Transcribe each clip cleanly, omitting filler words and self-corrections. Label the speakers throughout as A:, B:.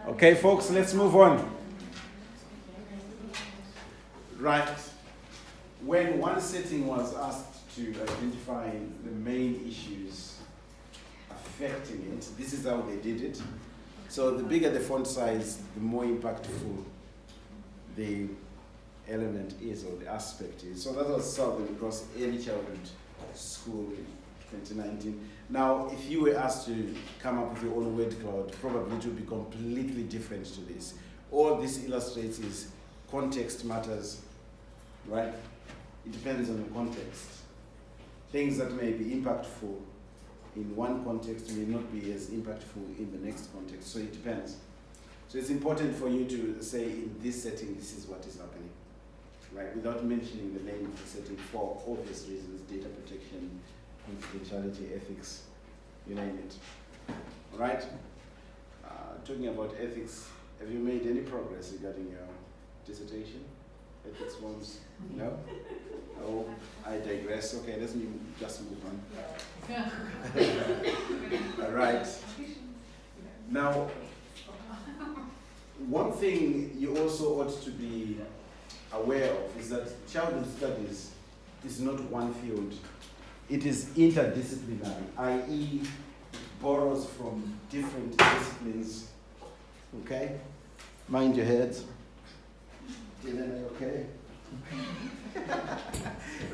A: Okay, folks, let's move on. Right. When one setting was asked to identify the main issues affecting it, this is how they did it. So the bigger the font size, the more impactful the element is or the aspect is. So that was Southern Cross Early Childhood School in 2019. Now, if you were asked to come up with your own word cloud, probably it would be completely different to this. All this illustrates is context matters, right? It depends on the context. Things that may be impactful in one context may not be as impactful in the next context, so it depends. So it's important for you to say, in this setting, this is what is happening, right? Without mentioning the name of the setting for obvious reasons, data protection, confidentiality, ethics, you name it. All right? Talking about ethics, have you made any progress regarding your dissertation? Ethics ones? No? Oh, I digress. Okay, let's just move on. All right. Now, one thing you also ought to be aware of is that childhood studies is not one field. It is interdisciplinary, i.e. borrows from different disciplines. Okay? Mind your heads. Dylan, are you okay?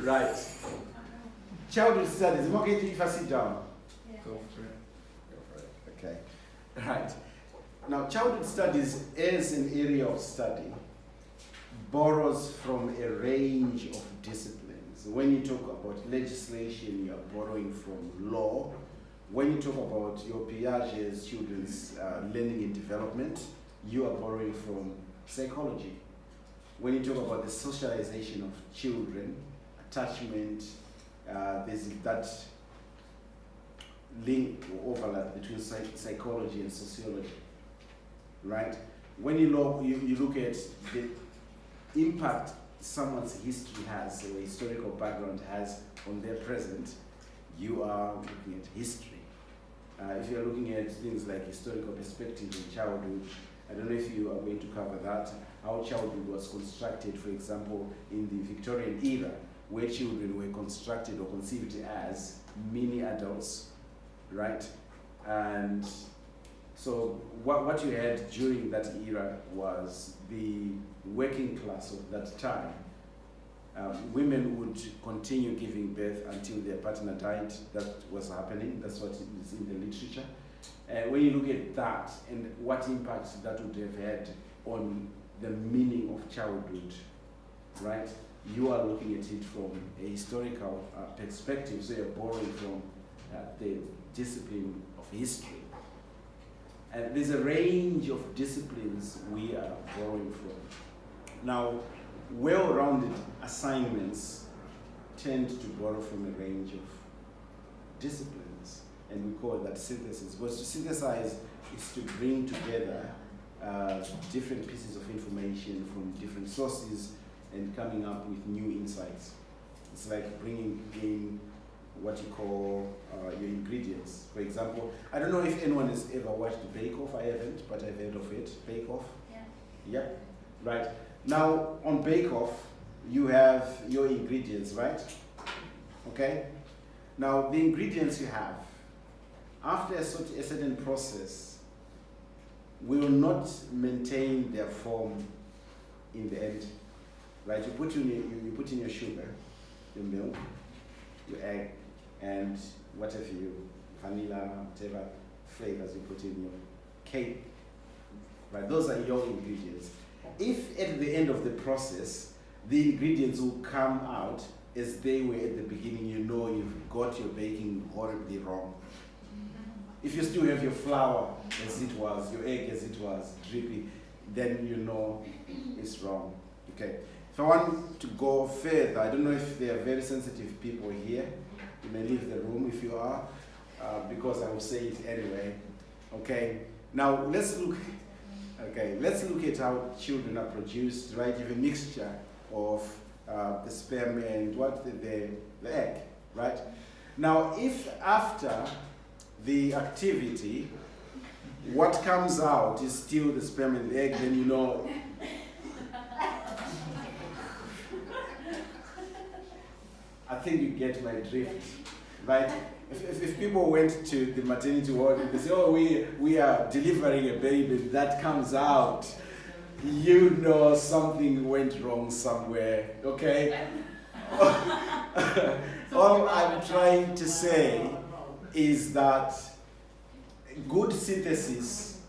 A: Right. Childhood studies. I'm okay if I sit down.
B: Yeah.
A: Go for it. Okay. Right. Now, childhood studies as an area of study borrows from a range of disciplines. When you talk about legislation, you are borrowing from law. When you talk about your Piaget's children's learning and development, you are borrowing from psychology. When you talk about the socialization of children, attachment, there's that link or overlap between psychology and sociology, right? When you look at the impact someone's history has, or historical background has on their present, you are looking at history. If you're looking at things like historical perspective in childhood, I don't know if you are going to cover that, how childhood was constructed, for example, in the Victorian era, where children were constructed or conceived as mini adults, right? And so what you had during that era was the working class of that time. Women would continue giving birth until their partner died. That was happening. That's what is in the literature. When you look at that and what impact that would have had on the meaning of childhood, right? You are looking at it from a historical perspective, so you're borrowing from the discipline of history. And there's a range of disciplines we are borrowing from. Now, well-rounded assignments tend to borrow from a range of disciplines, and we call that synthesis. But to synthesize is to bring together different pieces of information from different sources and coming up with new insights. It's like bringing in what you call your ingredients. For example, I don't know if anyone has ever watched Bake Off. I haven't, but I've heard of it. Bake Off? Yeah. Yeah, right. Now, on Bake Off, you have your ingredients, right? Okay? Now, the ingredients you have, after a certain process, will not maintain their form in the end, right? You put in your sugar, your milk, your egg, and whatever vanilla, whatever flavors you put in your cake, right? Those are your ingredients. If at the end of the process, the ingredients will come out as they were at the beginning, you know you've got your baking horribly wrong. If you still have your flour as it was, your egg as it was, dripping, then you know it's wrong. Okay. If I want to go further, I don't know if there are very sensitive people here. You may leave the room if you are, because I will say it anyway. Okay. Now let's look at how children are produced, right? You have a mixture of the sperm and the egg, right? Now, if after the activity what comes out is still the sperm and the egg, then you know. I think you get my drift, right? If people went to the maternity ward and they say, oh, we are delivering a baby that comes out, you know something went wrong somewhere, okay? All I'm trying to say is that good synthesis,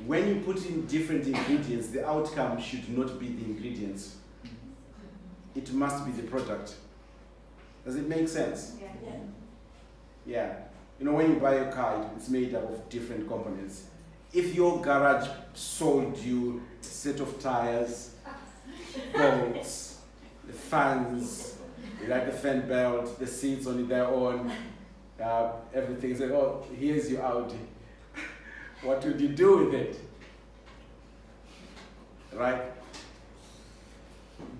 A: when you put in different ingredients, the outcome should not be the ingredients. It must be the product. Does it make sense?
B: Yeah.
A: Yeah. You know, when you buy a car, it's made up of different components. If your garage sold you a set of tires, bolts, the fans, like the fan belt, the seats on their own, everything, say, oh, here's your Audi. What would you do with it? Right?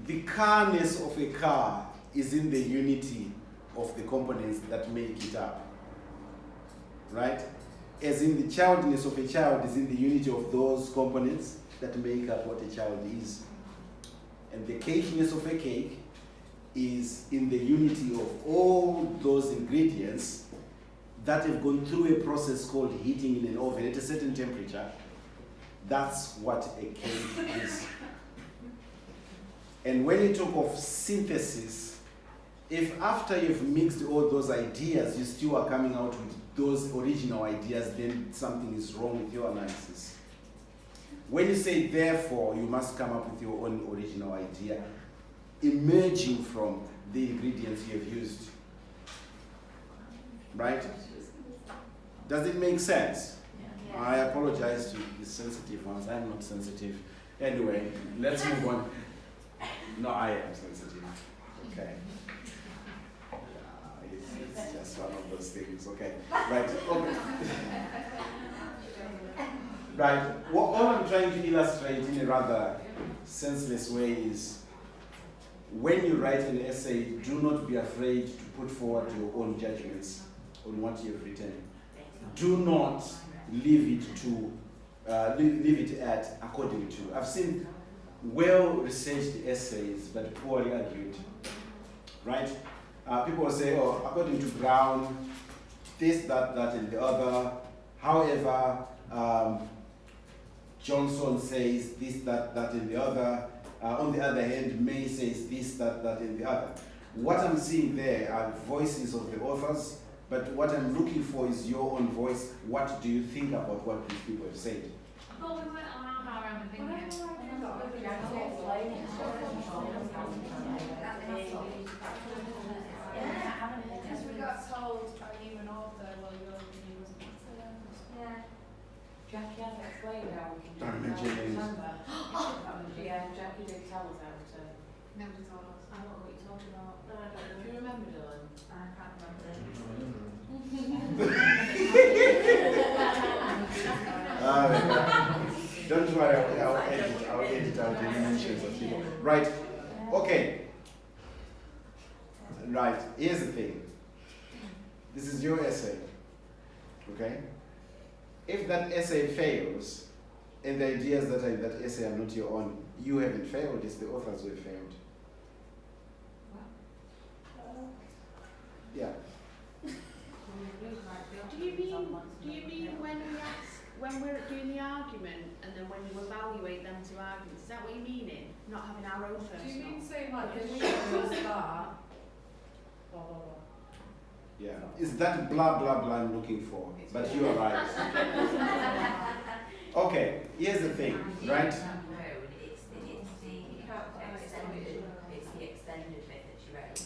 A: The carness of a car is in the unity of the components that make it up. Right? As in the childness of a child is in the unity of those components that make up what a child is. And the cakeness of a cake is in the unity of all those ingredients that have gone through a process called heating in an oven at a certain temperature. That's what a cake is. And when you talk of synthesis, if after you've mixed all those ideas, you still are coming out with those original ideas, then something is wrong with your analysis. When you say therefore, you must come up with your own original idea, emerging from the ingredients you have used. Right? Does it make sense?
B: Yeah.
A: I apologize to the sensitive ones. I'm not sensitive. Anyway, let's move on. No, I am sensitive. Okay. It's just one of those things. Okay. Right. Okay. Right. What all I'm trying to illustrate in a rather senseless way is when you write an essay, do not be afraid to put forward your own judgments on what you've written. Do not leave it to leave it at according to. I've seen well-researched essays but poorly argued. Right? People will say, oh, according to Brown, this, that, and the other. However, Johnson says this, that, and the other. On the other hand, May says this, that, and the other. What I'm seeing there are voices of the authors, but what I'm looking for is your own voice. What do you think about what these people have said?
B: Well, we went around our own opinion.
C: Because we got told by you and author, well, your opinion doesn't matter.
B: Yeah.
D: Jackie has explained how we can do
A: Don't
D: it.
A: mention names.
D: Yeah, Jackie did tell us how to.
C: Nobody told us.
D: I don't know what you're talking about.
B: No, I don't know.
D: Do you remember, Dylan?
B: I can't remember.
A: Don't worry, I'll edit out the mentions of people. Right, okay. Right, here's the thing. This is your essay, okay? If that essay fails, and the ideas that are in that essay are not your own, you haven't failed, it's the authors who have failed. Yeah.
E: Do you mean when we're doing the argument and then when you evaluate them to arguments? Is that what you're meaning? Not having our own personal?
C: Do you mean saying like
E: Because
C: this
E: we-
C: show does that? Blah, blah, blah.
A: Yeah, it's that blah blah blah I'm looking for, but you are right. Okay, here's the thing, right?
F: It's the extended bit that you wrote. So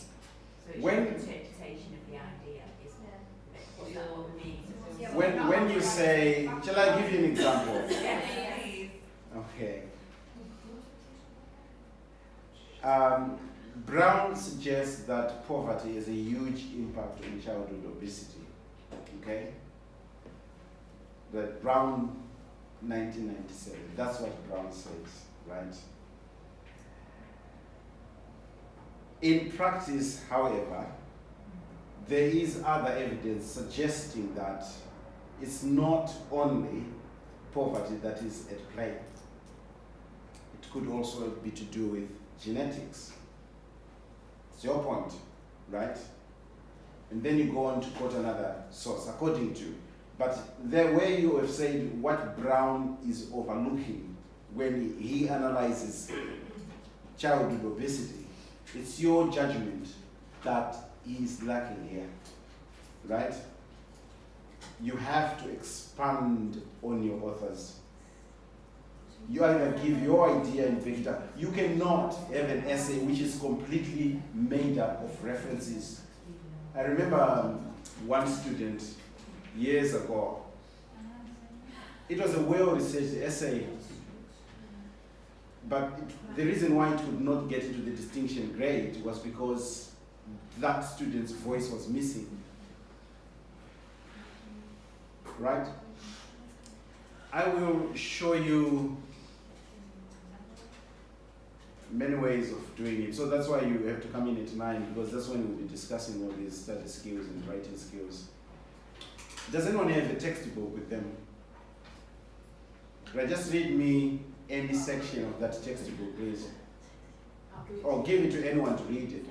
F: it's
A: When-
F: your interpretation of the idea, isn't it? What's that what it means?
A: When you say, shall I give you an example?
F: Yes.
A: Okay. Brown suggests that poverty has a huge impact on childhood obesity. Okay? That Brown, 1997. That's what Brown says, right? In practice, however, there is other evidence suggesting that it's not only poverty that is at play. It could also be to do with genetics. It's your point, right? And then you go on to quote another source, according to. But the way you have said what Brown is overlooking when he analyzes childhood obesity, it's your judgment that is lacking here, right? You have to expand on your authors. You either give your idea and back it up. You cannot have an essay which is completely made up of references. I remember one student years ago. It was a well-researched essay, but the reason why it could not get into the distinction grade was because that student's voice was missing. Right? I will show you many ways of doing it. So that's why you have to come in at 9, because that's when we'll be discussing all these study skills and writing skills. Does anyone have a textbook with them? Right, just read me any section of that textbook, please. Or give it to anyone to read it.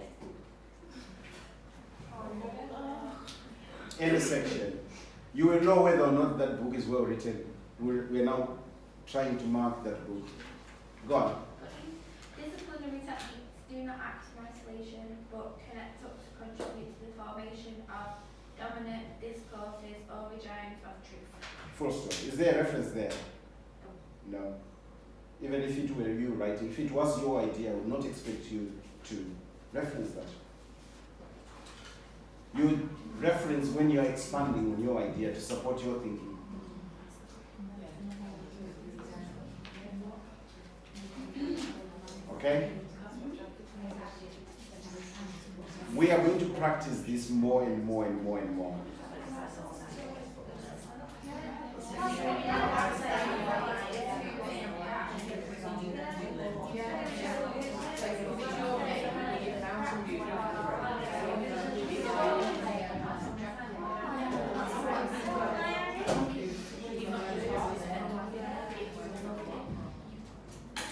A: Any section. You will know whether or not that book is well written. We're now trying to mark that book. Go on.
G: Disciplinary techniques do not act in isolation, but connect up to contribute to the formation of dominant discourses or regimes of truth.
A: Full stop. Is there a reference there? No. Even if it were you writing, if it was your idea, I would not expect you to reference that. You would reference when you're expanding on your idea to support your thinking. Okay? We are going to practice this more and more and more and more.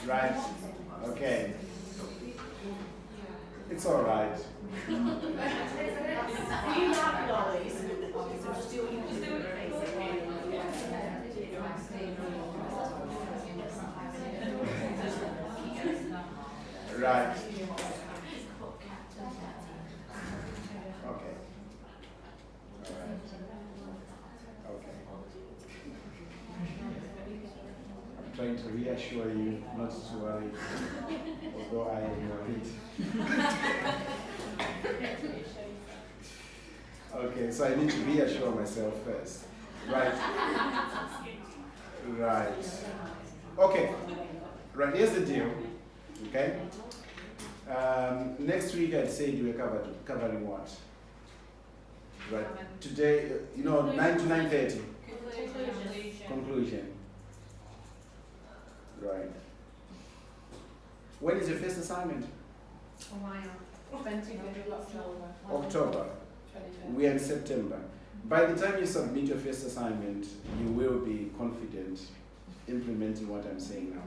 A: Right? Okay. It's all right. Right. Okay. All right. Okay. I'm trying to reassure you not to worry, although I am worried. Okay, so I need to reassure myself first. Right. Right. Okay. Right, here's the deal. Okay? Next week I'd say you were covering what? Right. Today, 9 to 9:30. Conclusion. Right. When is your first assignment? October. We are in September. By the time you submit your first assignment, you will be confident implementing what I'm saying now.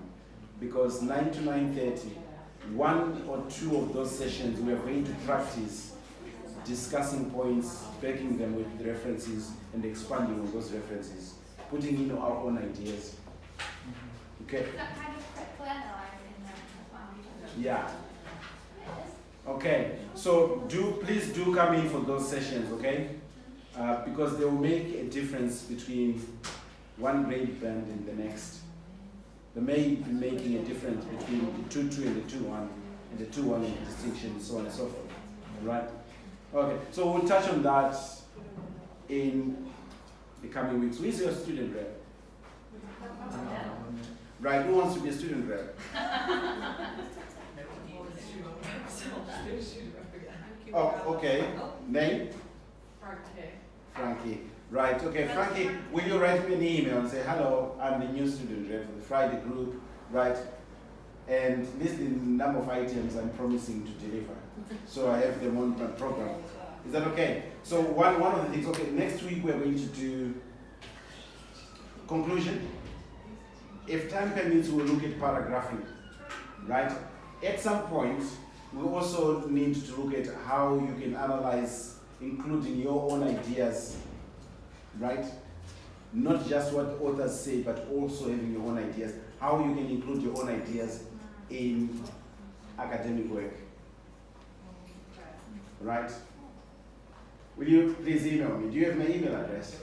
A: Because 9 to 9:30, 1 or 2 of those sessions we are going to practice discussing points, backing them with references, and expanding on those references, putting in our own ideas. Okay?
G: Is that kind of critically analysing them as well?
A: Yeah. Okay. So please do come in for those sessions, okay? Because they will make a difference between one grade band and the next. They may be making a difference between the 2-2 and the 2-1, and the 2-1 and the distinction, so on and so forth. Right? Okay, so we'll touch on that in the coming weeks. Who is your student rep? Right, who wants to be a student rep? Oh, okay. Name? Frankie. Right, okay, Frankie, will you write me an email and say, hello, I'm the new student rep for the Friday group, right? And list the number of items I'm promising to deliver. So I have them on my program. Is that okay? So one of the things, okay, next week we're going to do conclusion. if time permits, we'll look at paragraphing, right? At some point, we also need to look at how you can analyze, including your own ideas, right? Not just what authors say, but also having your own ideas. How you can include your own ideas in academic work, right? Will you please email me? Do you have my email address?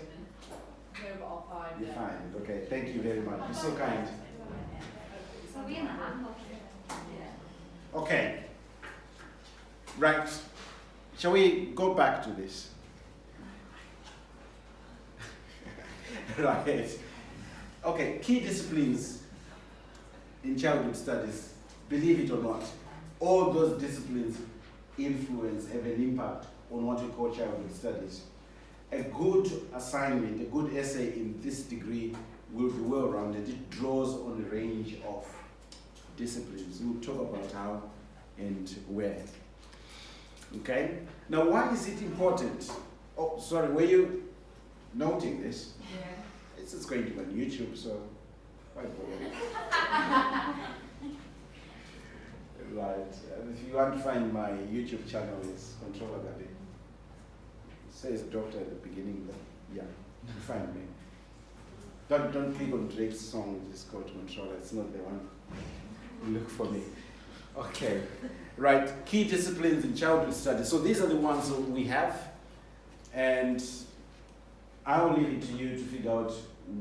C: No, but I'll find
A: You're
C: it.
A: fine. Okay, thank you very much. You're so kind.
B: So we in the handbook.
A: Okay. Right. Shall we go back to this? Right. Okay, key disciplines in childhood studies, believe it or not, all those disciplines influence, have an impact on what we call childhood studies. A good assignment, a good essay in this degree will be well-rounded. It draws on a range of disciplines. We'll talk about how and where. Okay? Now, why is it important? Oh, sorry, were you noting this?
B: Yeah.
A: It's going to be on YouTube, so why bother? Right. If you want to find my YouTube channel, it's Controller Gadi. It says doctor at the beginning, but yeah, you can find me. Don't click on Drake's song, just go to Controller. It's not the one. Look for me. Okay. Right. Key disciplines in childhood studies. So these are the ones that we have, and I will leave it to you to figure out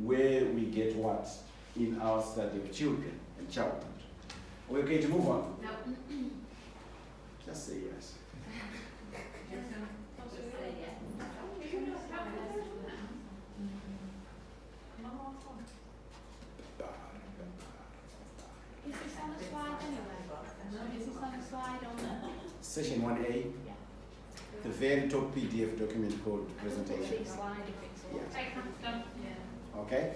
A: where we get what in our study of children and childhood. Are we okay to move on?
B: No.
A: Just say yes.
E: Is this on the slide anyway? Is this on the slide on the
A: Session 1A, the very top PDF document called presentation.
E: big slide if it's all?
A: Yeah.
B: Take that done. Yeah.
A: Okay?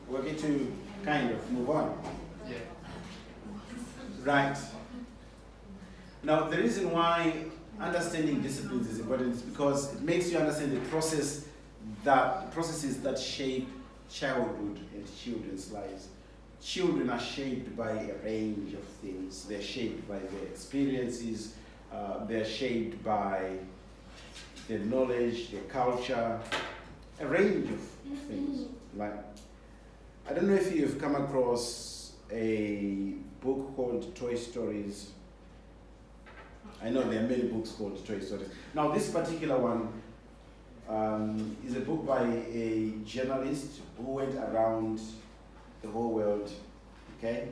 A: We're going to kind of move on.
H: Yeah.
A: Right. Now, the reason why understanding disciplines is important is because it makes you understand the processes that shape childhood and children's lives. Children are shaped by a range of things. They're shaped by their experiences. They're shaped by their knowledge, their culture, a range of things. Like, I don't know if you've come across a book called Toy Stories. I know there are many books called Toy Stories. Now, this particular one is a book by a journalist who went around the whole world, okay?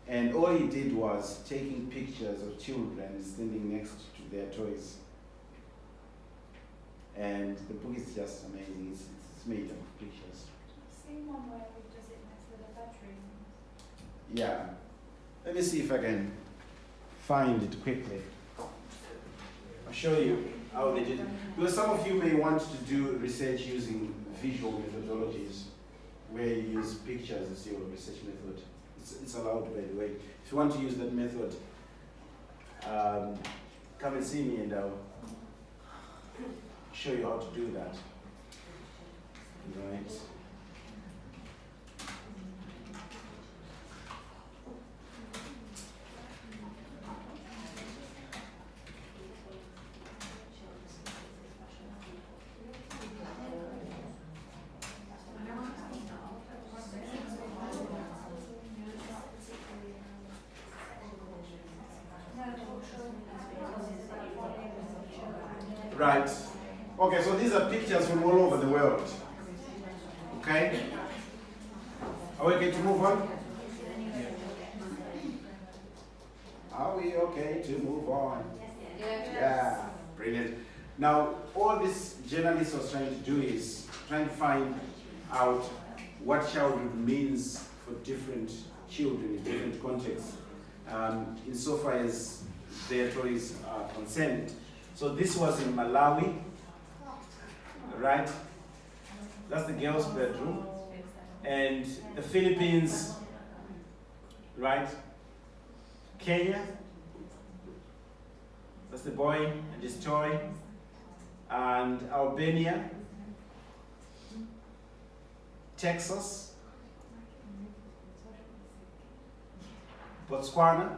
A: And all he did was taking pictures of children standing next to their toys. And the book is just amazing. It's made up of pictures.
C: I've seen one where he does it next to the bedroom.
A: Yeah. Let me see if I can find it quickly. I'll show you how they did it. Because some of you may want to do research using visual methodologies, where you use pictures as your research method. It's allowed, by the way. If you want to use that method, come and see me and I'll show you how to do that. Right. Right. Okay, so these are pictures from all over the world. Okay? Are we okay to move on? Are we okay to move on? Yeah, brilliant. Now, all this journalist was trying to do is trying to find out what childhood means for different children in different contexts, insofar as their toys are concerned. So this was in Malawi, right? That's the girls' bedroom. And the Philippines, right? Kenya, that's the boy and his toy. And Albania, Texas, Botswana,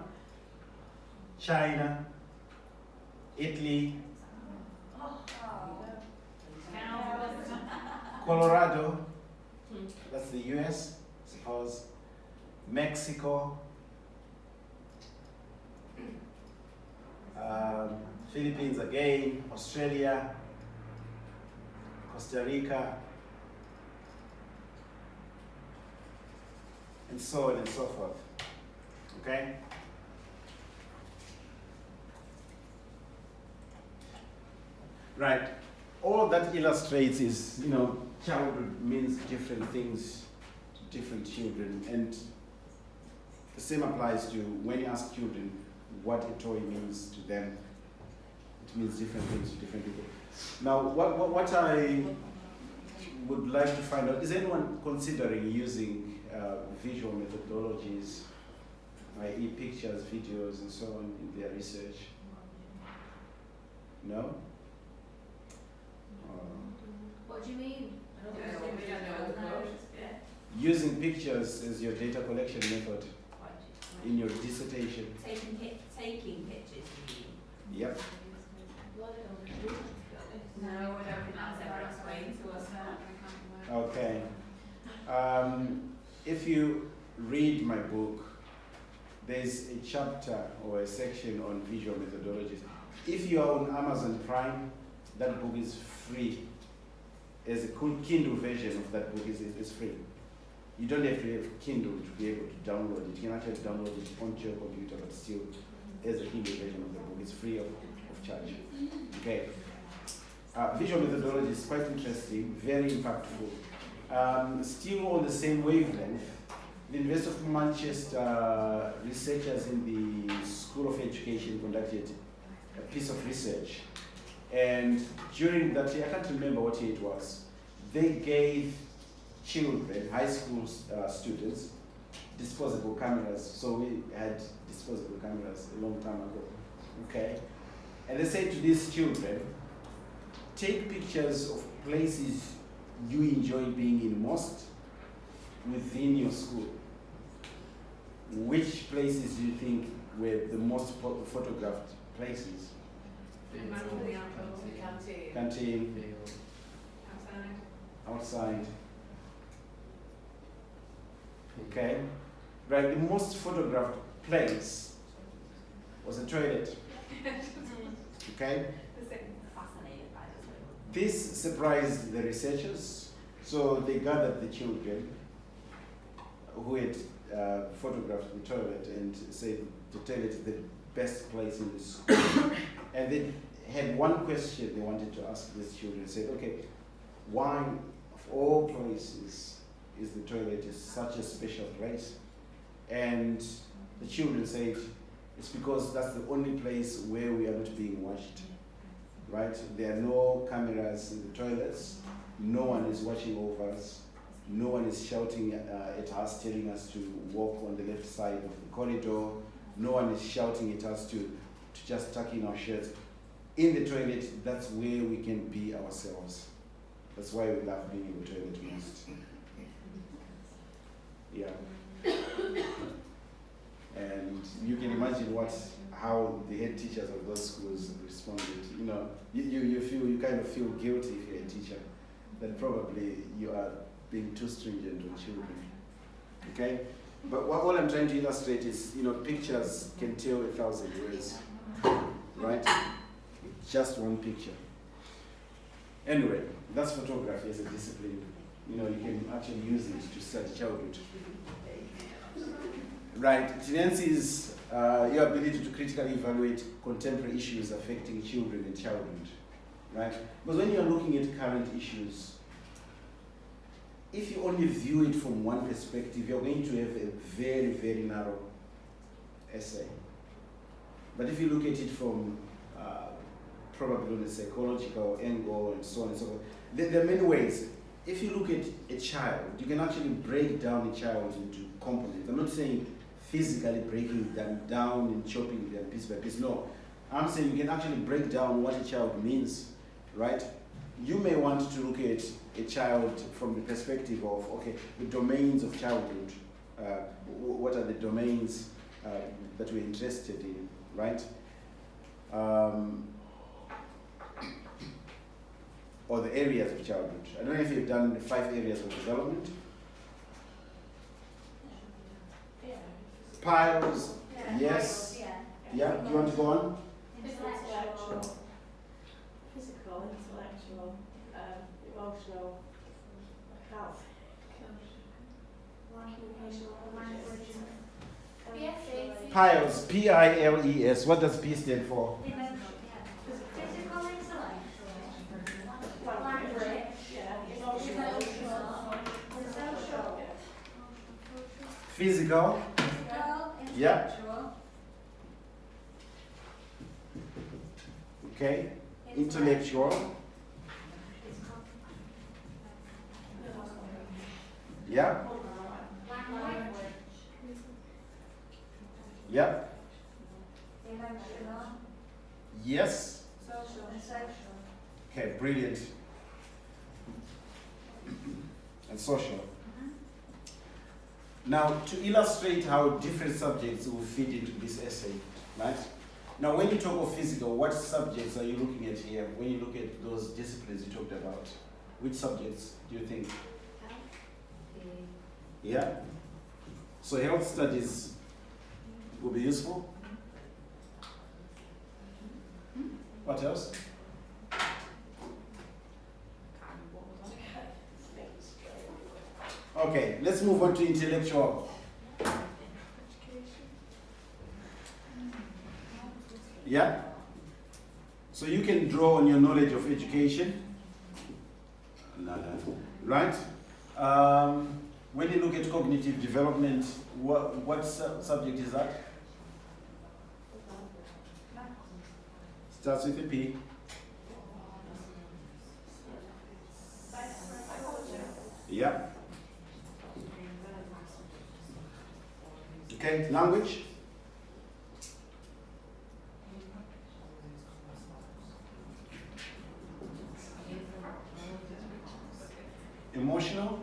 A: China, Italy, Colorado, that's the US, I suppose, Mexico, Philippines again, Australia, Costa Rica, and so on and so forth. Okay? Right. All that illustrates is, childhood means different things to different children, and the same applies to when you ask children what a toy means to them. It means different things to different people. Now, what I would like to find out, is anyone considering using visual methodologies, i.e. pictures, videos, and so on in their research? No?
E: What do you mean?
A: Using pictures as your data collection method in your dissertation.
F: Taking pictures, you mean?
A: Yep.
F: No, I don't think that's ever explained to us.
A: Okay. If you read my book, there's a chapter or a section on visual methodologies. If you are on Amazon Prime, that book is free. There's a Kindle version of that book is free. You don't have to have Kindle to be able to download it. You can actually download it onto your computer, but still, there's a Kindle version of the book. It's free of charge. Okay. Visual methodology is quite interesting, very impactful. Still on the same wavelength, the University of Manchester researchers in the School of Education conducted a piece of research. And during that year, I can't remember what year it was, they gave children, high school students, disposable cameras. So we had disposable cameras a long time ago, okay? And they said to these children, take pictures of places you enjoy being in most within your school. Which places do you think were the most photographed places? Canteen. Outside. Okay. Right, the most photographed place was a toilet. Okay?
F: Fascinated by this.
A: This surprised the researchers, so they gathered the children who had photographed the toilet and said the toilet is the best place in the school. And they had one question they wanted to ask these children. They said, okay, why of all places is the toilet such a special place? And the children said, it's because that's the only place where we are not being watched, right? There are no cameras in the toilets, no one is watching over us, no one is shouting at us, telling us to walk on the left side of the corridor, no one is shouting at us to just tuck in our shirts. In the toilet, that's where we can be ourselves. That's why we love being in the toilet most. Yeah. And you can imagine how the head teachers of those schools responded. You kind of feel guilty if you're a teacher, that probably you are being too stringent on children. Okay? But all I'm trying to illustrate is, pictures can tell 1,000 words, right? Just one picture. Anyway, that's photography as a discipline. You can actually use it to study childhood. Right, it enhances your ability to critically evaluate contemporary issues affecting children in childhood, right? Because when you're looking at current issues, if you only view it from one perspective, you're going to have a very, very narrow essay. But if you look at it from probably on a psychological angle and so on and so forth, there are many ways. If you look at a child, you can actually break down a child into components. I'm not saying physically breaking them down and chopping them piece by piece. No, I'm saying you can actually break down what a child means, right? You may want to look at a child from the perspective of, okay, the domains of childhood. What are the domains that we're interested in, right? Or the areas of childhood. I don't know if you've done the 5 areas of development. Piles, yes. Yeah, do you want to go on?
B: Intellectual.
D: Physical, intellectual, emotional, health,
G: Language. PSA.
A: Piles, P-I-L-E-S. What does P stand for?
B: Physical, intellectual.
G: Language.
D: emotional,
G: Social.
A: Physical,
B: Physical,
A: Yeah.
B: intellectual.
A: okay. Intellectual, yeah.
G: Language.
A: Yeah.
B: Emotional.
A: Yes.
B: Social.
A: Okay, brilliant. And social. Now, to illustrate how different subjects will fit into this essay, right? Now, when you talk of physical, what subjects are you looking at here? When you look at those disciplines you talked about, which subjects do you think? Yeah? So health studies will be useful. What else? Okay, let's move on to intellectual. Yeah? So you can draw on your knowledge of education. Right? When you look at cognitive development, what subject is that? Starts with a P. Yeah. Okay, language. Emotional.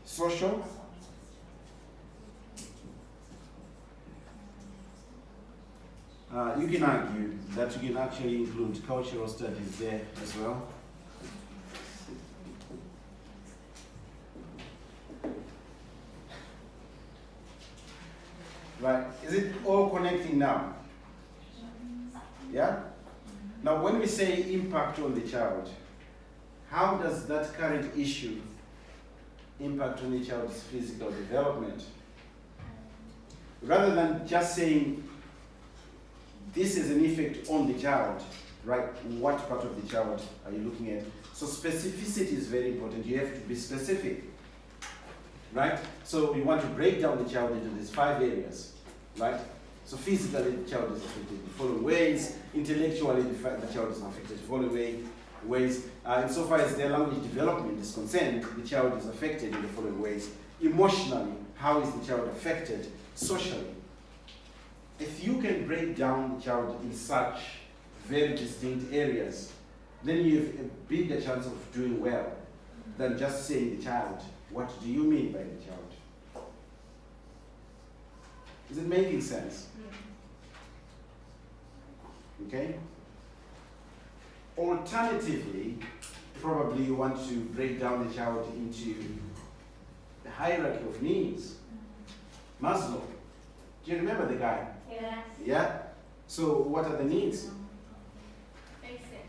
A: Social. You can argue that you can actually include cultural studies there as well. Right, is it all connecting now? Yeah? Now when we say impact on the child, how does that current issue impact on the child's physical development? Rather than just saying this is an effect on the child, right? What part of the child are you looking at? So specificity is very important. You have to be specific, right? So you want to break down the child into these 5 areas, right? So physically, the child is affected in the following ways. Intellectually, the child is affected in the following ways. Insofar as their language development is concerned, the child is affected in the following ways. Emotionally, how is the child affected? Socially, if you can break down the child in such very distinct areas, then you have a bigger chance of doing well than just saying the child. What do you mean by the child? Is it making sense? Okay? Alternatively, probably you want to break down the child into the hierarchy of needs. Maslow. Do you remember the guy?
B: Yes.
A: Yeah? So what are the needs?
G: Basic.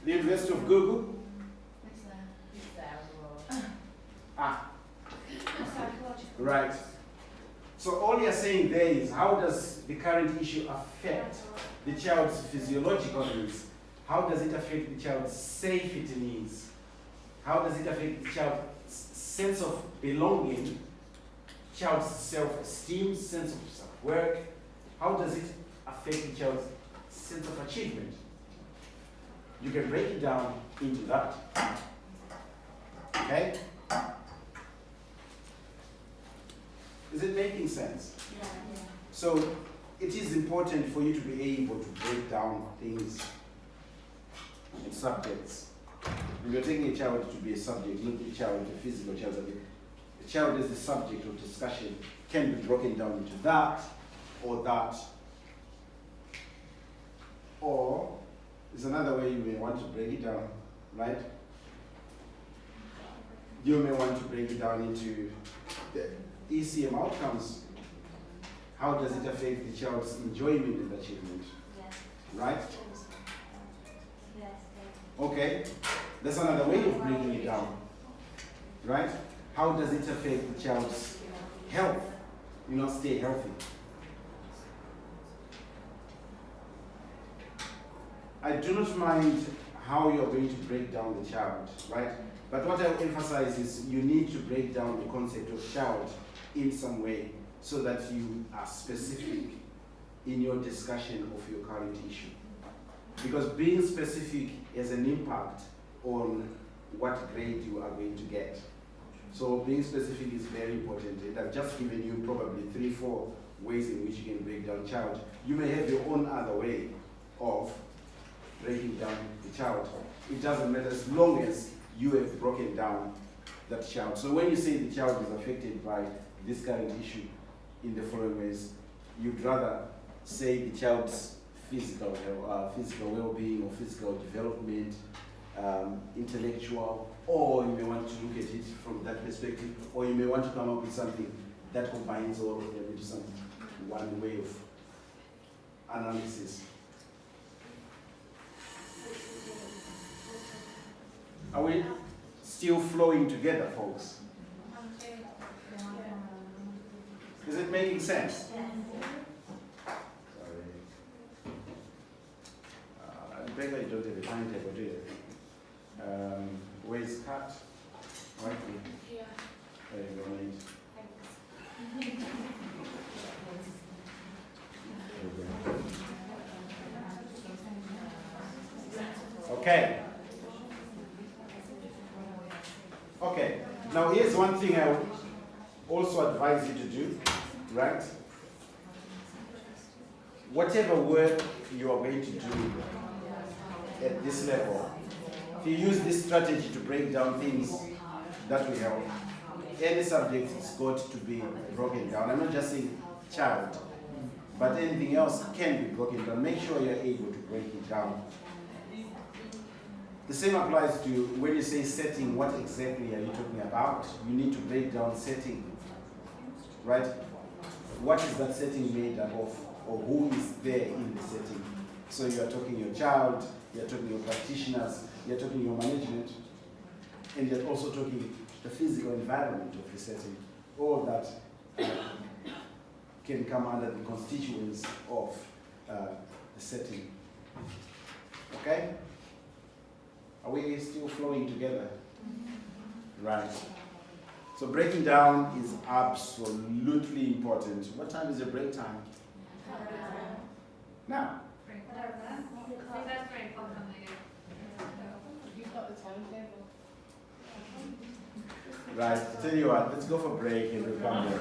A: The University of Google? Ah. Right. So all you're saying there is, how does the current issue affect the child's physiological needs? How does it affect the child's safety needs? How does it affect the child's sense of belonging, child's self-esteem, sense of self-work? How does it affect the child's sense of achievement? You can break it down into that. Okay? Is it making sense?
B: Yeah.
A: So it is important for you to be able to break down things and subjects. When you're taking a child to be a subject, not a child, a physical child. A child is the subject of discussion, can be broken down into that, or there's another way you may want to break it down, right? You may want to break it down into the ECM outcomes. How does it affect the child's enjoyment and achievement,
B: Yes.
A: right?
B: Yes.
A: Okay, that's another way of breaking it down, right? How does it affect the child's health? Stay healthy. I do not mind how you're going to break down the child, right? But what I emphasize is you need to break down the concept of child in some way so that you are specific in your discussion of your current issue. Because being specific has an impact on what grade you are going to get. So being specific is very important. And I've just given you probably 3-4 ways in which you can break down child. You may have your own other way of breaking down the child. It doesn't matter as long as you have broken down that child. So when you say the child is affected by this current issue in the following ways, you'd rather say the child's physical well-being or physical development, intellectual, or you may want to look at it from that perspective, or you may want to come up with something that combines all of them into some one way of analysis. Are we still flowing together, folks? Is it making sense? Sorry. Rebecca, you don't have a timetable, do you? Where's Kat? Right here.
C: Yeah.
A: There you go, mate. Okay. Okay. Now here's one thing I would also advise you to do, right? Whatever work you are going to do at this level, if you use this strategy to break down things that will help, any subject is got to be broken down. I'm not just saying child, but anything else can be broken down. Make sure you're able to break it down. The same applies to when you say setting, what exactly are you talking about? You need to break down setting, right? What is that setting made up of, or who is there in the setting? So you are talking your child, you're talking your practitioners, you're talking your management, and you're also talking the physical environment of the setting. All that can come under the constituents of the setting. Okay? Are we still flowing together? Right. So breaking down is absolutely important. What time is your break time? Now.
C: You've got the timetable.
A: Right, I tell you what, let's go for break and we'll come back.